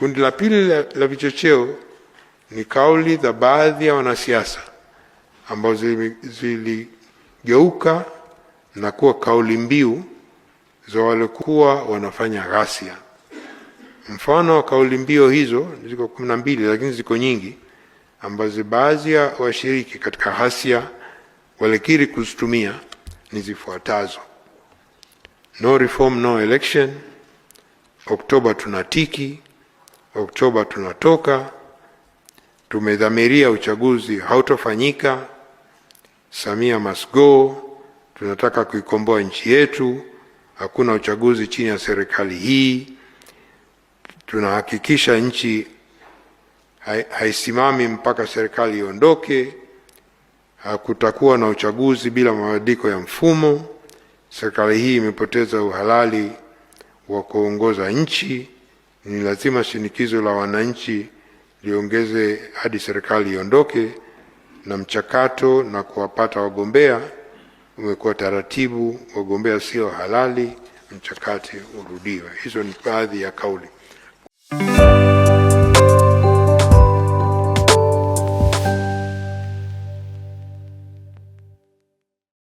Kundi la pili la vichocheo ni kauli za baadhi ya wanasiasa ambazo ziligeuka na kuwa kauli mbiu za walikuwa wanafanya ghasia. Mfano wa kauli mbiu hizo ziko 12, lakini ziko nyingi ambazo baadhi ya washiriki katika ghasia walikiri kuzitumia ni zifuatazo: no reform no election, Oktoba tunatiki, Oktoba tunatoka, tumedhamiria uchaguzi hautofanyika, Samia must go, tunataka kuikomboa nchi yetu, hakuna uchaguzi chini ya serikali hii, tunahakikisha nchi haisimami mpaka serikali iondoke, hakutakuwa na uchaguzi bila mabadiliko ya mfumo, serikali hii imepoteza uhalali wa kuongoza nchi, ni lazima shinikizo la wananchi liongeze hadi serikali iondoke, na mchakato na kuwapata wagombea umekuwa taratibu, wagombea sio halali, mchakato urudiwe. Hizo ni baadhi ya kauli.